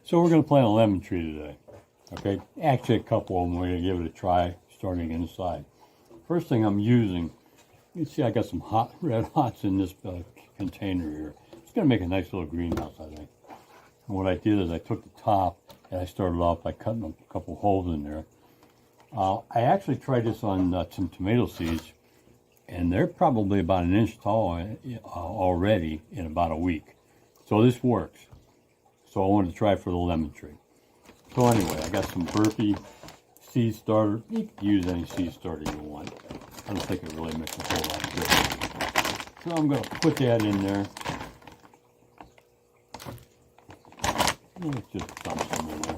So we're going to plant a lemon tree today. Okay, actually a couple of them. We're going to give it a try starting inside. First thing I'm using, you see I got some red hots in this container here. It's going to make a nice little greenhouse, I think. And what I did is I took the top and I started off by cutting a couple holes in there. I actually tried this on some tomato seeds, and they're probably about 1 inch tall already in about a week. So this works. So I wanted to try for the lemon tree. So anyway, I got some Burpee seed starter. You can use any seed starter you want. I don't think it really makes a whole lot of difference. So I'm going to put that in there. Let's just dump some in there.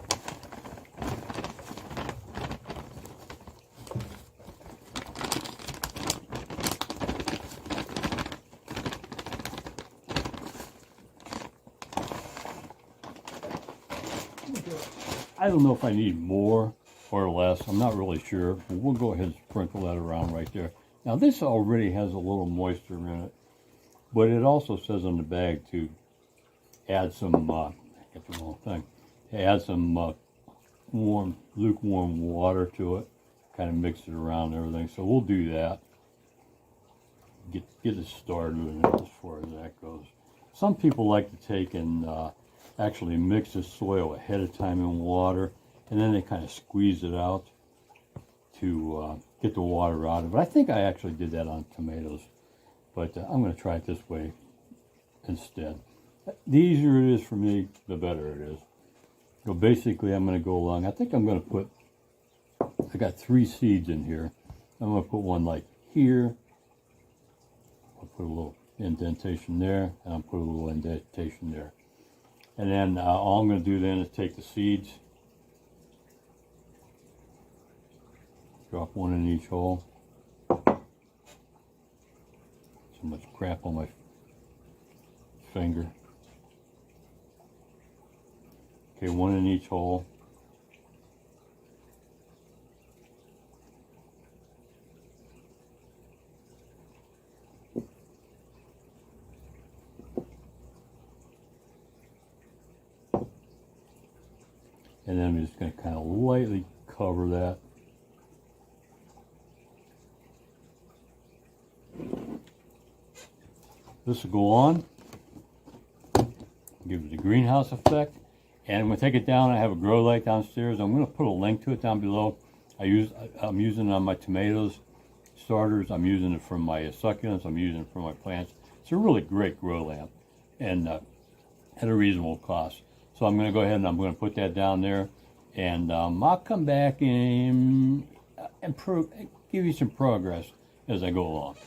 I don't know if I need more or less. I'm not really sure. But we'll go ahead and sprinkle that around right there. Now this already has a little moisture in it, but it also says on the bag to add some, I get the wrong thing, add some lukewarm water to it, kind of mix it around and everything. So we'll do that. Get it started as far as that goes. Some people like to take and actually mix the soil ahead of time in water, and then they kind of squeeze it out to get the water out of it. I think I actually did that on tomatoes, but I'm going to try it this way instead. The easier it is for me, the better it is. So basically I'm going to go along. I think I'm going to put, I got 3 seeds in here. I'm going to put one like here. I'll put a little indentation there, and I'll put a little indentation there. And then all I'm going to do then is take the seeds, drop one in each hole. So much crap on my finger. Okay, one in each hole. And then I'm just going to kind of lightly cover that. This will go on, give it the greenhouse effect, and I'm going to take it down. I have a grow light downstairs. I'm going to put a link to it down below. I'm using it on my tomatoes starters. I'm using it for my succulents. I'm using it for my plants. It's a really great grow lamp, and at a reasonable cost. So I'm going to go ahead and I'm going to put that down there, and I'll come back and give you some progress as I go along.